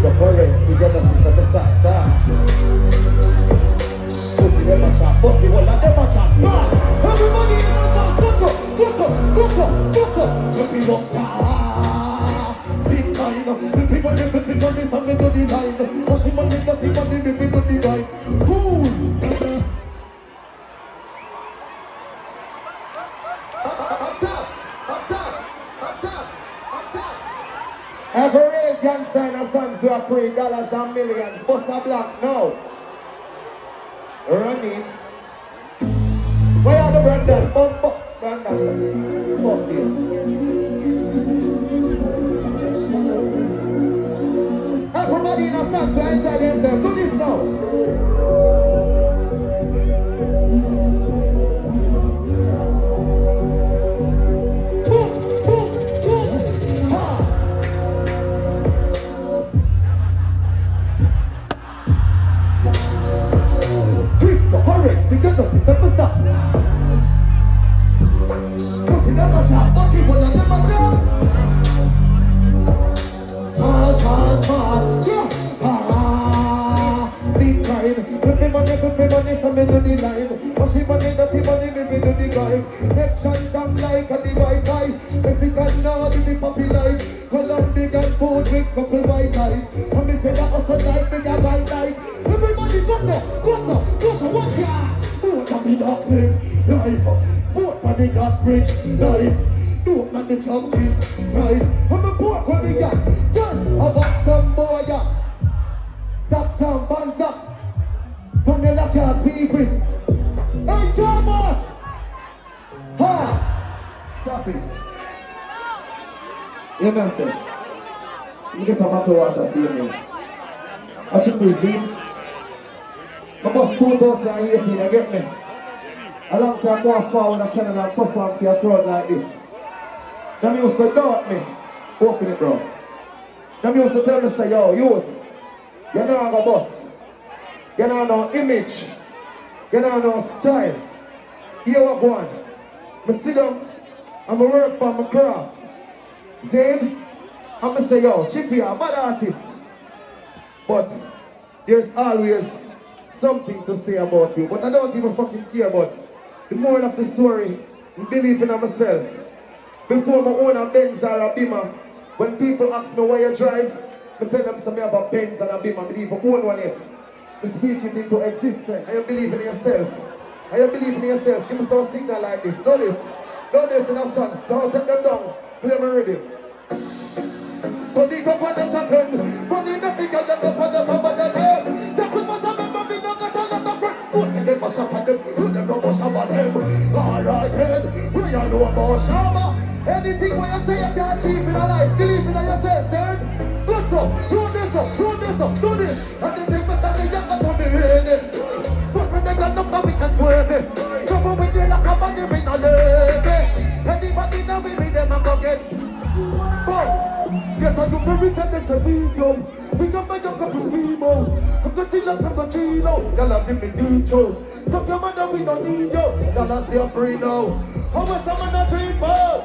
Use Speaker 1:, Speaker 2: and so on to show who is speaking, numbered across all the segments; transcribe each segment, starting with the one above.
Speaker 1: the currency, get us to the start. Pussy never chop, pussy will not never chop. Everybody in the sound, go. Let me walk down. Big time, everything on this, I'm going to the line. Pushing money, nothing money, let me do the line. Cool. Every real gangster in a sons who are praying dollars and millions. Bust a black now. Running. Where are the Brandon? Brandon. Fuck you. Everybody in a sons who enjoy themselves. Do this now. See, get us, it's never stop. Pussy never chop, but people are never chop. Small, yeah. Big time, put me money, so me do the line. Pussy money, dirty money, me do the guy. Section some like a Wi-Fi. Mexican now, do the puppy life. Colombian food with couple white eyes. And me say that also like me, that white light. Everybody go so, watch ya. Vote on the dark life. Vote on the dark rich life. Vote on the junkies, right? I'm a poor when we got. Son, I got some boy, yeah. Stop some bands up. From the lack of people. Hey, Thomas! Ha! Stop it. You know what I'm saying? You get a matter of water, see me. I should presume. I was 2018, you get me? A long time more forward I Canada and perform for a crowd like this. Them used to doubt me, walking it bro. Them used to tell me, say, yo, youth, you know I'm a boss. You know no image. You know no style. Here what go on. I sit down, I'm a work for my craft. Then, I'm going to say, yo, Chippy, I'm a bad artist. But there's always something to say about you, but I don't even fucking care about the moral of the story. I believe in myself. Before I own a Benz or a Beamer, when people ask me why you drive, I tell them something about Benz and a Beamer. I believe I own one yet. I speak it into existence. I believe in yourself. I believe in yourself. Give me some signal like this. Do this in a song. Don't take them down. Play my rhythm. Put it up on the jacket. Put it up because you're up on the top of the head. The Christmas of the baby, no got a lot of friends. Who's in the bus up on them? Who them no bus up on them? Alright then, we all know about Shabba. Anything when you say you can achieve in a life, believe in yourself, then. Good so, do this. And the things that you got to be ready. But when they got enough so we can swerve it. Trouble with the lock up and the ring on the anybody now we read them and go get. Get on the very time that's a video. We got my young couple schemos. I'm the chillers and the chilo. Y'all have give me detail. So your mother we don't need you. Y'all have the free now. How much someone a dream about?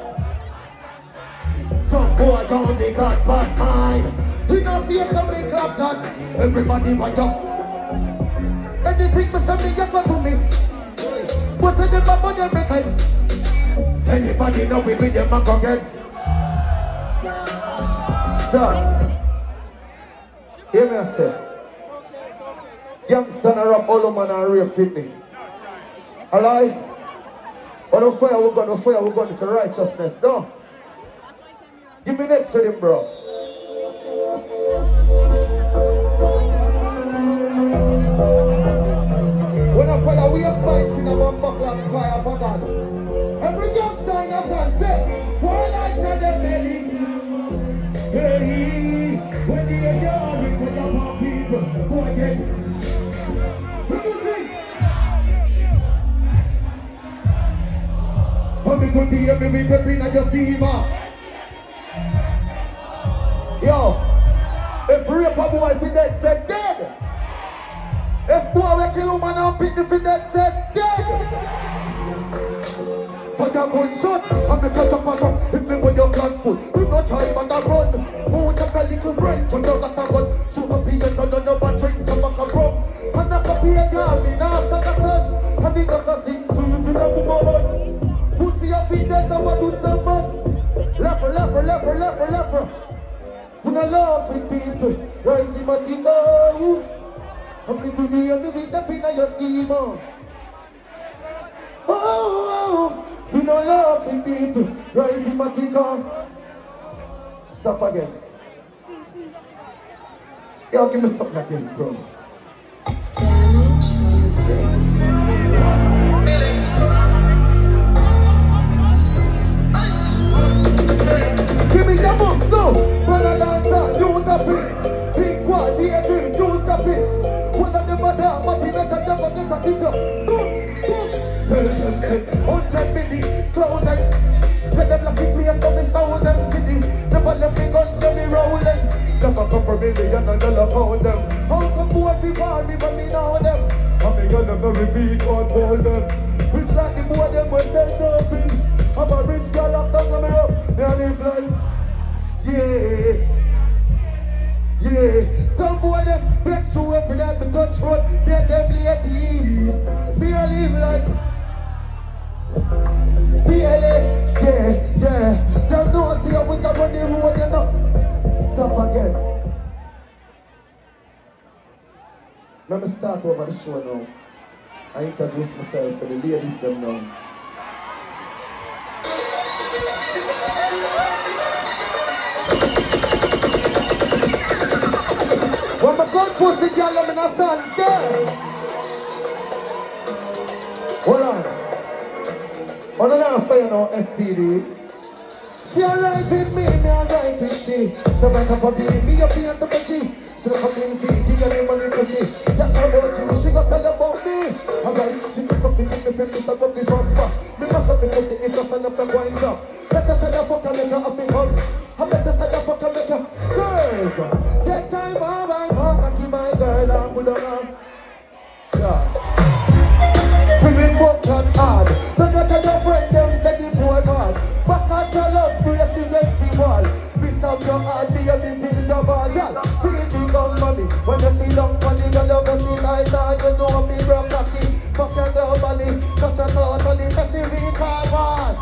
Speaker 1: Some boy don't they got bad mind. We not fear somebody clap that. Everybody want you. Anything but something you got to me. What's in the bubble every time? Anybody know we with them and go get. Stop. Hear me I say. Youngster and rap all man and rape kidney. Alright? But the fire we're going to righteousness, no? Give me next to him, bro. When I fire we are spikes in a bumper class sky of a God. Every youngster in a sunset, four lights on the belly. Hey, when the yard we put up our people, go again. Come and good hear me with the pin of your steamer. Yo, if rape a boy for dead, said dead. If boy we kill a man and pick the for dead, said dead. But a gunshot, and me cut up a gun. If me when you can put, we no try but a run. Who just a little friend, but you got a gun. love with people. Rise the Matiko. I'm living here, I'm living up in your scheme. Oh, we no love with people. Rise the Matiko. Stop again. Yo, give me something again, bro. Give me the book, so when I dance, you tap it. Pink one, the dream, you tap it. One of the matter, but he let the jump on the practice. Boom, 100 million, close eyes. Let them lock it free and come in 1,000 city. Never let me gun, let me rolling. Never come for million and dollar pound them. House of 40 army, but me know them. I'm a gun of every beat, one hold them. Rich like the boy, them will sell nothing. I'm a rich girl, I'm down me up. They are live like, yeah. Some boy them flex through every night, me touch road. They play a deep. Me a live like PLA, yeah. Them know I see how we can run the road, you know. Stop again. Let me start over the show now. I introduce myself for the ladies them now. When my gun pussy girl, I'm in a stand still. Hold on. On the fire now, STD. She alright with me, me alright with she. So back up a beat, me up here to the G. She look up in the G, and I'm money to see. That's how about you, she got tell about me. Alright, she look up in the 50, so up the bumper. Me mash up the pussy, it's up and up and wind up. Better say the fuck and make her up in hug. I better say the fuck and make her. Girls, take time, alright, I keep my girl on with her. Women fuck and hard. So you tell your friend them say the boy bad. Back at your love, do you see the wall? Fist up your heart, do you busy the ball, girl? See the gun money. When you see long money, you love to see like that. You know me broke cocky. Fuck your girl body, touch her totally. Cause she really can't want.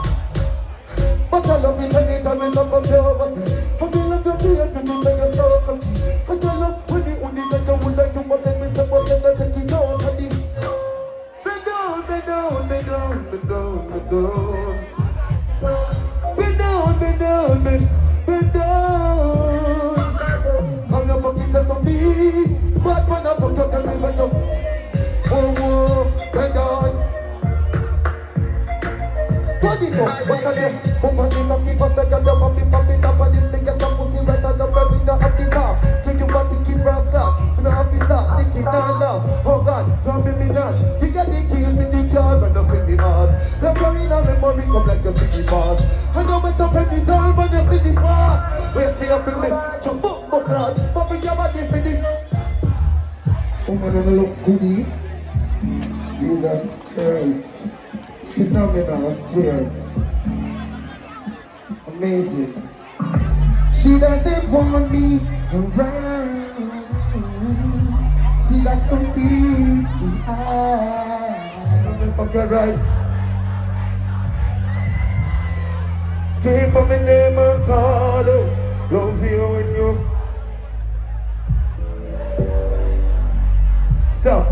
Speaker 1: But I love it anytime it's up on your body. I feel like you're everything when you're so cocky. I tell you when the only that you would like to but then we suppose you're not taking out of this. Bend down. Bend down. How you fucking set to me? Bad man, I fuck you, tell me when you. Oh, bend down. Put it up, what's the name? Woman, you know, keep us like a dumb, pop it up, and this thing get some pussy right on the very now up the top. Take your body, keep brass up. You know, have to start thinking, now love. Oh God, don't be me not. You get the keys in the car, and don't feel me hard. The brain and memory come like a city pass. I know it's up every time when you see the pass. When you see up in me, jump up my class. But with your body for the. Woman, you look goody. Jesus Christ. Phenomenal, I swear. Amazing. She doesn't want me around. She got some things to hide. Okay, right. Scream for my name and call her. Love you when you. Stop.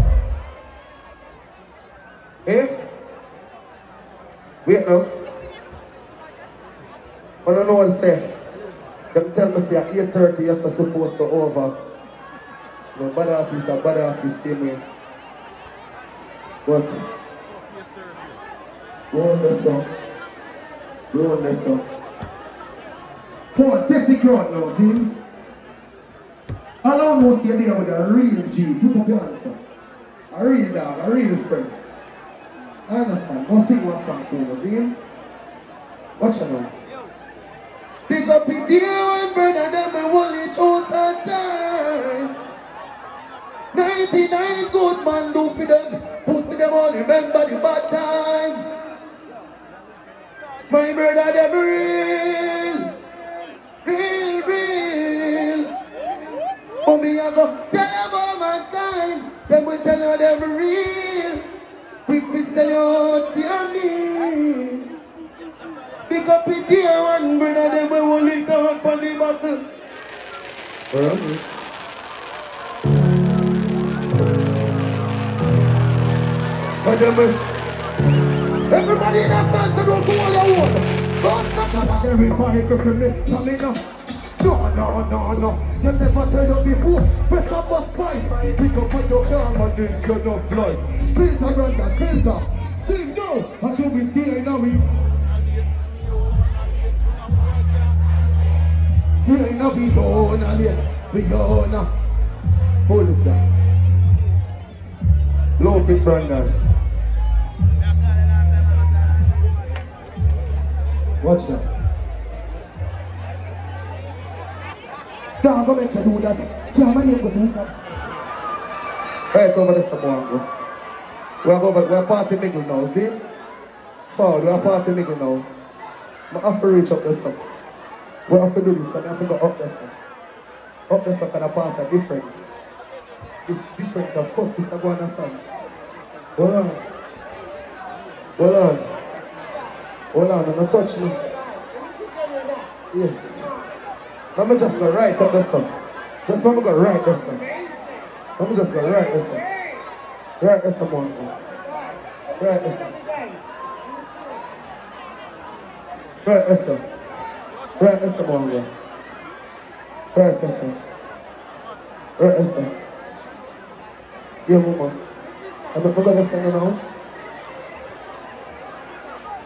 Speaker 1: Eh? Wait now. I don't know what to say. Them tell me say at 8:30 you're supposed to over. No, bad artist, stay me. But go on this song. Poor Tessie crowd now, see? All almost you're there with a real G. Put up your hands, sir. A real dog, a real friend. I understand. Go sing one song for me, see? Watch it now. Pick up in the old brother, them I only chose a time. 99 good man do for them. Pussy them all remember the bad time. My brother, them real. But me I go tell about mankind. Them will tell you them real. Quick we sell you out for me. Pick up in the one brother, them will only talk on the battle. Everybody in that stand, so don't go all your own. Don't stop everybody coming up. No. You never tell you before. Press up bus pipe. Pick up on your arm and then you don't fly. Filter run that filter. Sing now. Until we still now we. Still now we don't alien. Hold this down. Low pitch Brandon. Watch that. Can't go make you do that. Can't make you do that. Right over the Samoa. We're party middle now, see? Forward, we're party middle now. I have to reach up the stuff. We have to do this, and I have to go up the stuff. Up the stuff and the part are different. It's different, of course, this is going to sound. Hold on, don't touch me. Yes. Let me just go right up the stuff. Just let me go right this stuff. Let me just go right this stuff. Right this stuff, one. Right this stuff. Right this stuff. Right this stuff, one. Right this stuff. Right this stuff. Yeah, mama. I'm not going to sing now.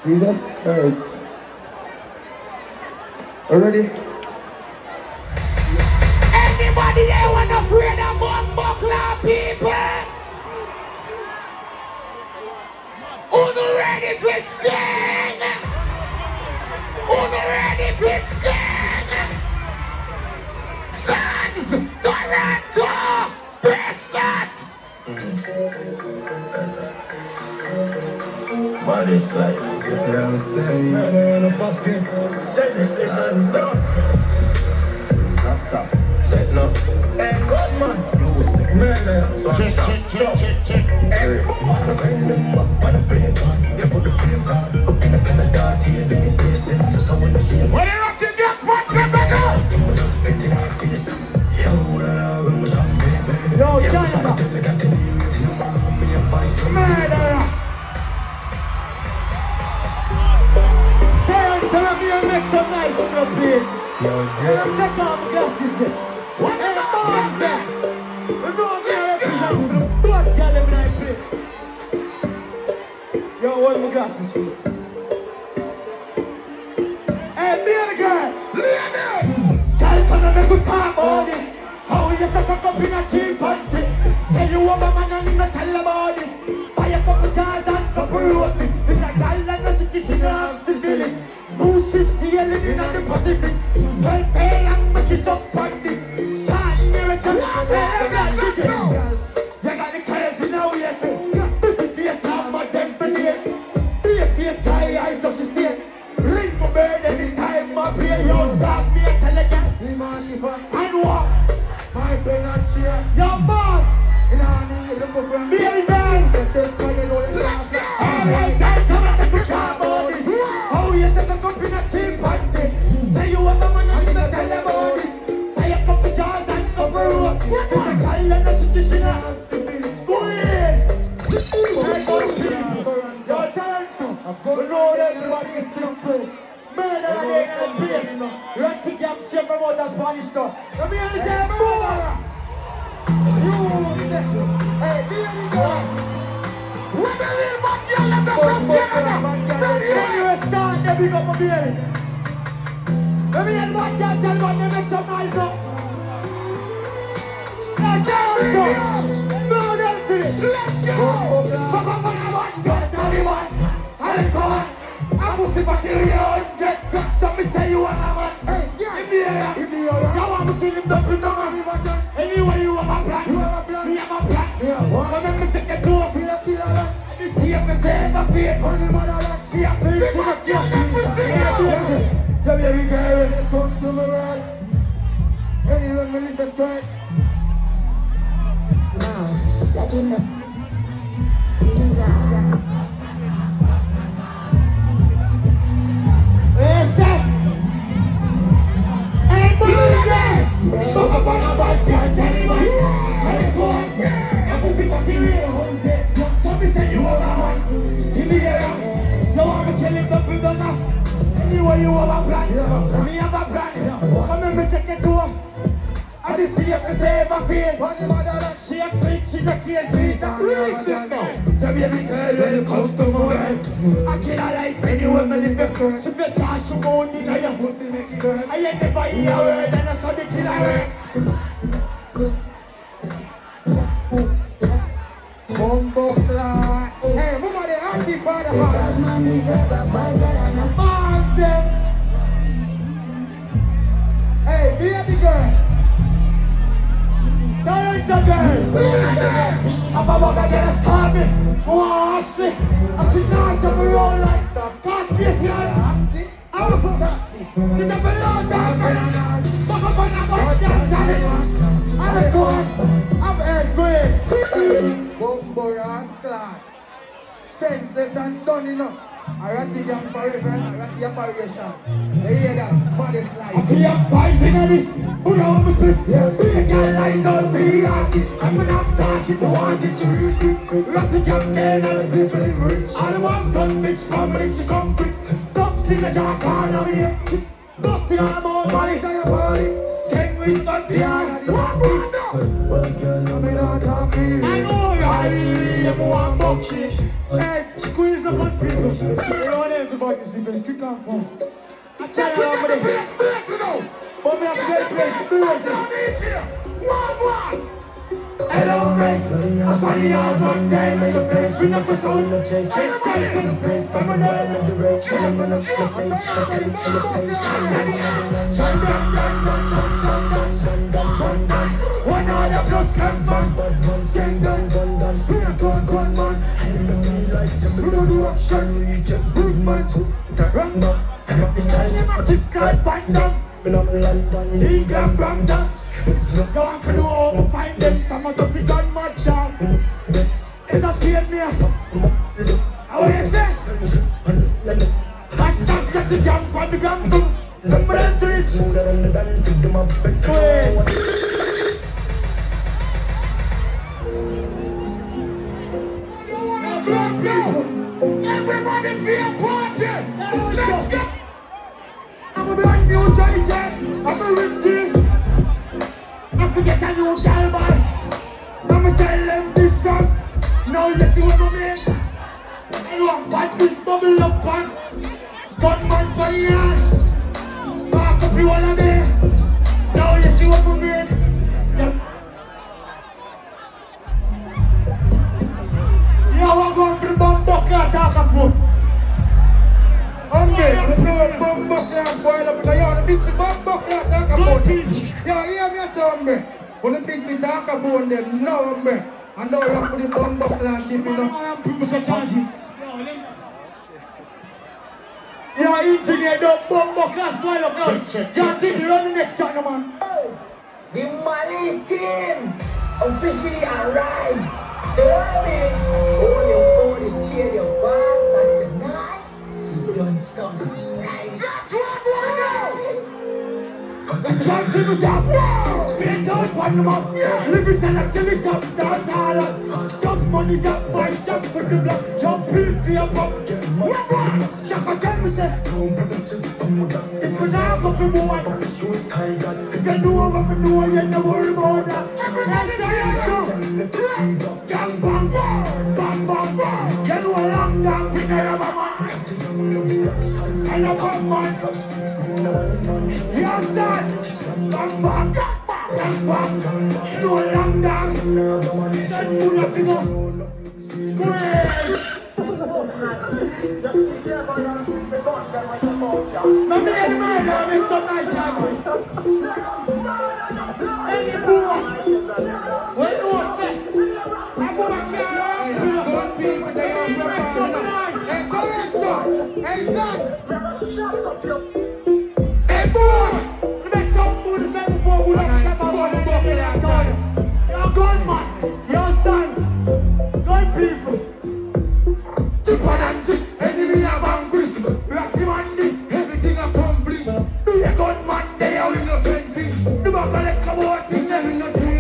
Speaker 1: Jesus Christ. Already?
Speaker 2: Anybody there want afraid of Bumbleclaw people? Who ready for sting? Who ready for sting? Sons, Toronto, Prescott.
Speaker 3: Body's like, you know what I'm saying? Man, I'm busting. Shake the station, stop. Setting up. Hey, good man. You a sick man, so check. Hey, I'm bring them up on the bed, yeah, for the film, up in the Canada, here, they get this, just how in the hill.
Speaker 2: What are you up to get fucked up again?
Speaker 1: Yo, Canada.
Speaker 2: Murderer.
Speaker 1: Tell me you make some nice shit up here.
Speaker 3: Yo, Jay.
Speaker 1: Take off the glasses there.
Speaker 2: What the fuck is that?
Speaker 1: We go there represent the blood girl in my place. Yo, hold my glasses for you. Hey, baby girl.
Speaker 2: Ladies.
Speaker 1: Girl, come and make we talk about it. How you set up in a cheap panty. Say you want a man and you not tell about it. Buy a couple jars and couple roses. It's a girl and a chicken, she don't have syphilis. Who she sailing in the Pacific. Well, pale and make it up on this. Shine near it to laugh and that chicken. You got the curves now, yes. Pretty face, some of them for days. Be a face, try eyes, so she stay. Ring my bird anytime I pay your dog, me intelligent. And walk. My friend and cheer. Yo, man. Baby man.
Speaker 2: Let's go.
Speaker 1: Alright, guys, come on, let's talk about this. How you set up in a cheap panty. Say you want a man and you don't tell about this. Buy a couple jars and couple roses. It's a girl and a chicken, she not squeeze. Hey, go to your turn. We know that everybody is still playing. Murder and pace. Run to get shape about the Spanish stuff. Let me hear the more. Hey, be a girl.
Speaker 2: When the real bad girl left us from Canada.
Speaker 1: Say you a star, they big up a baby. Let me hear the bad girl tell what they make some noise up. Let's go. No, that's it.
Speaker 2: Let's go.
Speaker 1: Fuck up on the one, get the one. I'll call. I'm going to fuck you, get back. Somebody say you want a man. Hey, in the area. You want to kill him, don't bring no man. Anyway, you have a plan. Me have a plan. Come and take a tour. This here, me say, my feet. She a feel, she a kill. Come here, we go. Come to the right. Anyone will listen to it.
Speaker 4: Now, like in the
Speaker 1: Hey, boys!
Speaker 2: feet. She a freak, she a kid, she a listen now. The baby girl when you come to my world. I kill her like penny when me live with her. She fit cash to go in your pussy make it hurt. I ain't never hear a word and I saw the killer word. Bumbo fly. Hey, move on the happy for the heart. Man them. Hey, baby girl. Direct the girl. I'm about to get a starving. Oh, I see. I see not to be roll like that. Cause this year, I'm from that. She's a below that. Fuck up on the boat, just got it. I'm a good. I'm expert. Bumbo Rascal. Senseless and done enough. I ratty young forever, I ratty apparition. You hear that? Modest life. I see your vibes in this. Who know me split? Be a girl like don't be artist. I'm an upstart, if you want it to use it. Ratty young man and a piece of rich. All the ones done bitch from rich to come quick. Stop in the dark corner here. Dusty on the ball, body to your body. Sing with Santiago. What now?
Speaker 3: Well, girl, I'm not talking.
Speaker 2: I know you're one boxes. Hey, squeeze the good people. You don't have to buy this even. You can't come. I can't have the place, you know. But me have to get place. Seriously. One. Hello, mate. I saw you out one day. Make a place. We not for soul.
Speaker 3: the chase,
Speaker 2: Hey,
Speaker 3: the praise from the world of the rich. I'm gonna the face, the edit to the face.
Speaker 2: one other plus comes from.
Speaker 3: Bad man, stand down, gun, spirit on gunman. And the real life, some people do action. Reject good man, run up. I'm up in time,
Speaker 2: I just can't find them.
Speaker 3: been up in London,
Speaker 2: League and Brandon. Go on to do all to find them. Come out of the gun much down. It's a scared me. How you say? I can't get the jump on the gun. The brand is.
Speaker 3: smoother than the band, to do my best.
Speaker 2: Everybody feel party. Let's go. I'm a brand new giant. I'm a rich. I forget a new girl boy. I'ma tell them this song. Now you see what I mean. I want watch this bubble up on. Gunman for you. Back up you all of me. Now you see what I mean. Yeah, we're going for the bomb bucket attack and foot.
Speaker 1: Hombre, the bomb bucket boil up in the yard. The bomb bucket attack and foot. Yo, hear me say, hombre. When the things we talk about them, no, hombre. And now you have to put the bomb bucket and shit, you know.
Speaker 2: People say charge you. Your engineer don't bomb bucket boil up now. John Tippy run the next channel, man.
Speaker 5: The Mali team officially arrived. So I mean, hold your phone and cheer your back, but tonight, you don't stop tonight.
Speaker 2: That's what we're doing. John Tippy top now. Bend down, one them up. Live it and I kill it up. Dance all up. Got money, got boys, jump for the block. Jump in for your pop. What? Shaka tell me say. If you not go for more, if you know what I know, you don't worry about that. Everybody say yes, no. Gang bang bang, bang bang bang. You know a long gang, we never have a man. And a bang man. You understand? Bang bang, bang bang. You know a long gang. Then you nothing up. Squeeze. Remember any man that make some nice time? Any boy. When you are set, I go back here.
Speaker 1: Good people, they are so nice. Hey, corrector. Hey, sons.
Speaker 2: Hey boy, you make some food the same before we don't step out on the bucket and tell you. You're a gun man, you're a son, gun people. Cheaper than cheap, enemy are banquet. Rocky man dick, everything accomplish. Be a gun man, they are in the 20s. The back of the cupboard, thing they in the 20s.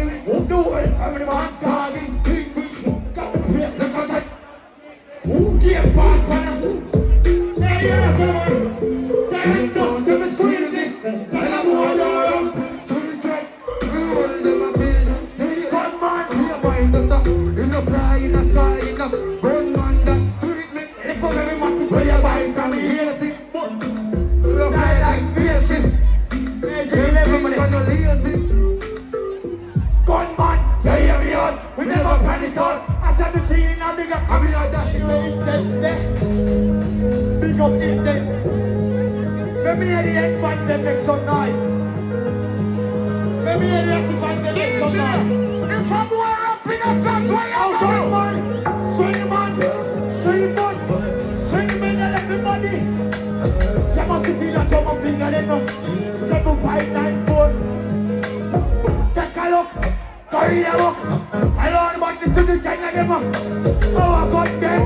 Speaker 2: fly in the sky, in the gunman that treat me. If I'm every man where you buy from me, here thing, but fly like spaceship. Gonna lazy. Gunman, yeah, yeah, we on. We never panic on. I said the thing in a bigger coming out dashing way intense there. Big up intense. Let me hear the end band them make some noise. Let me hear the end band them make some noise. If I'm way up in a song, way out, Gunman. Swing man, swing man, swing man and everybody. You must feel a drum of finger in them. 7594. Take a look. Carry them up. I learn about this to the China them up. Oh, I got them.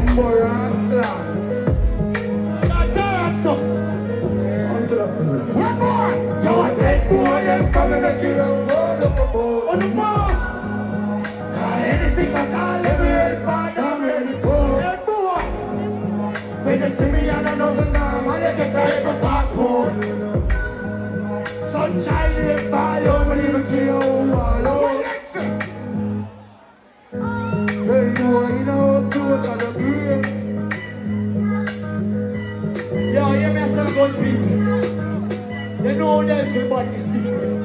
Speaker 2: One more. You want that boy, them coming at you. On the ball. Anything I call, let me hear it, I'm ready for that boy. When they see me, I don't know the name. I let the guy go fast forward. Sunshine, they follow me, they kill all over. Hey, boy, you know, do it on the beat. Yo, you may some good people. They know that everybody is different.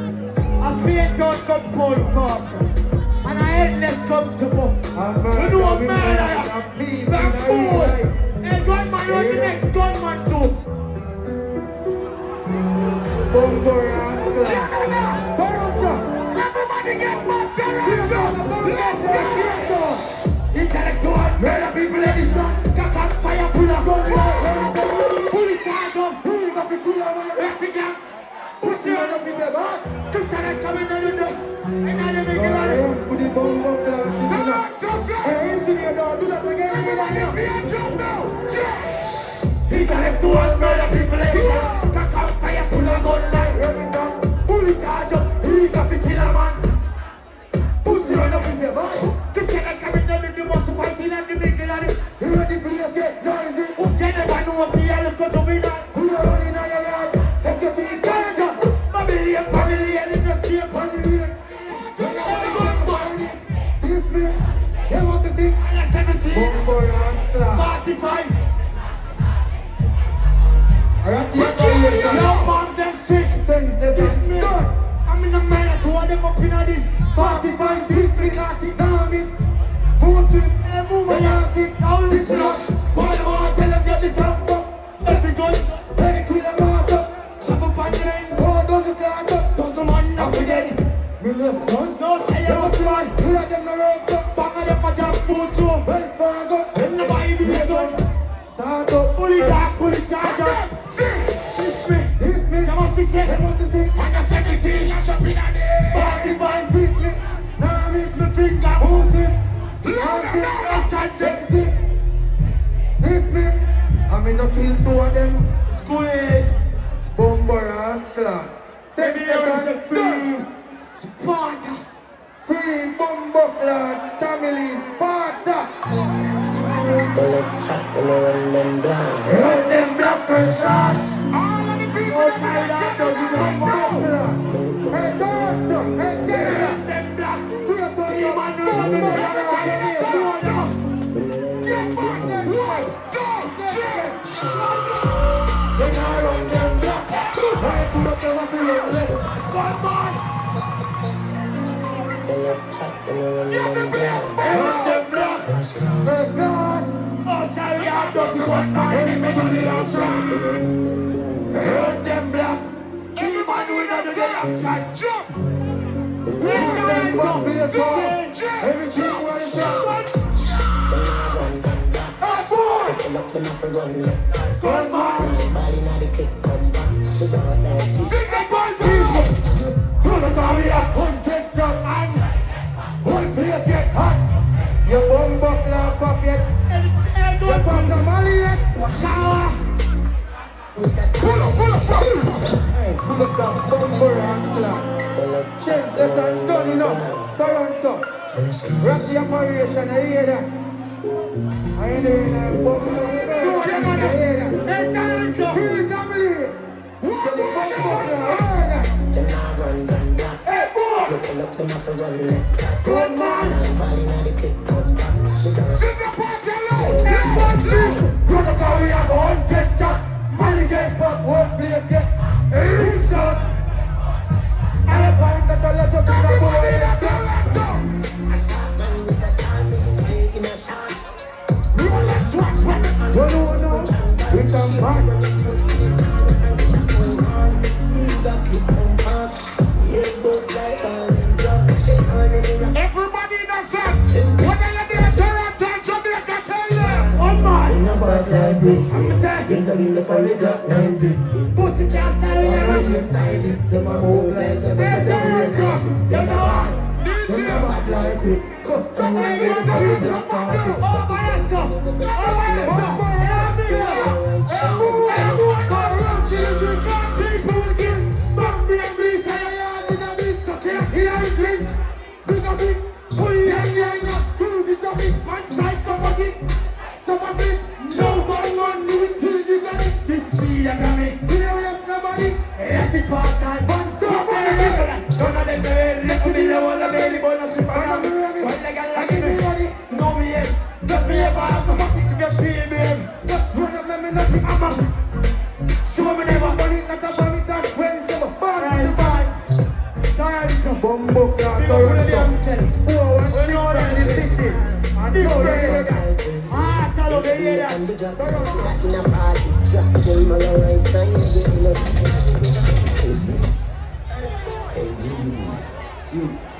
Speaker 2: As me and God come Paul Parker, and I ain't less comfortable. You know a man I am. That fool. Hey, gunman, you're the next gunman too. Everybody get back to let's get intellectual, murder people in this one. Got on fire, pull up, pull it charge up, pull it up, pull up, let the gang. Pussy on up in the back. Two talent coming down the door. And now they make it on it. Put it bomb up there. Hey, engineer, don't do that again. Jump now. Intellectual, murder people in this one. Got on fire, pull up, gun like everything. Pull it charge up, he got the killer man. Pussy on up in the back. Two talent coming down the door. Most fighting and the big on it. You ready for your get noisy? You never know what the hell is going to be like. Who are running on your yard? Take your feet down. Family and in the same family. This me, you want to see? I got 17. 45. Yo, mom, them sick. This me. I'm in the man to one them up in this 45 deep in the dynamics. Move it, move it, all this stuff. One more, tell them get the top up. Every gun, every killer master. Some of my name, doesn't class up. Doesn't man, not forget it. No, say you must run. You let them know rope up. Bang on them, I just pull through. Well, for a gun, in the Bible, you gun. Start up, pull it back, pull it charge up. This me, you must see, you must see. When you're 17, I'm jumping on it. 45 feet, now I'm in the finger. Who's it? It's me. I'm in the kill two of them. Squeeze. Bomber and clap. Take me out of free. Sparta. Free bomber clad. Family Sparta.
Speaker 3: The left track and run them down.
Speaker 2: Run them black first class. All of the people outside that does it run bomber clad. Hey, doctor. Hey, general. Them black. We are going to man who are the most of the
Speaker 3: The left track and run them down. First class.
Speaker 2: Outside yard does it want my anybody outside. Run them black. Any man who does it outside. Jump. Let them go. Everything what is up.
Speaker 3: Open up the knife and run left.
Speaker 2: Gunman.
Speaker 3: Ball in the kick, come back. We got that.
Speaker 2: Sing the boys. Pull the car here. One get strong and one place get hot. Your bomber clap pocket. Your bomber molly yet. Shower. Pull up. Hey, pull up that bomber and clap.
Speaker 3: The left track
Speaker 2: Check that and done enough. Toronto.
Speaker 3: First class.
Speaker 2: Rocky operation, I hear that. I ain't doing that bomber. I hear that. Hey, Toronto. Free family.
Speaker 3: Then I run them back.
Speaker 2: Hey, boy.
Speaker 3: Open up the knife and run left.
Speaker 2: Gunman.
Speaker 3: Ball in the kick, come back. miss me. Yes, I'm in the polyglot 90.
Speaker 2: Pussy can't style in
Speaker 3: I'm
Speaker 2: your
Speaker 3: a stylist, them a move like them.
Speaker 2: Hey, there you go. You know what?
Speaker 3: Them a bad like it. Custom
Speaker 2: Hey,
Speaker 3: like
Speaker 2: you
Speaker 3: it.
Speaker 2: know you
Speaker 3: Polyglot
Speaker 2: do.
Speaker 3: party.
Speaker 2: Oh, my ass up. Oh, my ass up. Hey, move, hey, move, go around. See if you got people again. Bambi and beat, hey, yeah, big a bit, so can't hear it ring. Big a bit, pull yeah, yeah, yeah. Move it a bit, one side, come on it. Come on it. No one want do it till you got it. This speed I got me. Here I am, nobody. Let it pass time. One, two, three. None of them say, let me the whole of me, but I'm super happy. One leg and like me. No me yet. Just me ever have to fuck it to get paid, babe. Just run up, let me nothing, I'm up. Show me never money, not a money, that's when you were born in the side. Bumbo, yeah, we know that this city. And this day, tell them they hear that.
Speaker 3: Back in a party, drop them on the right side again. Hey,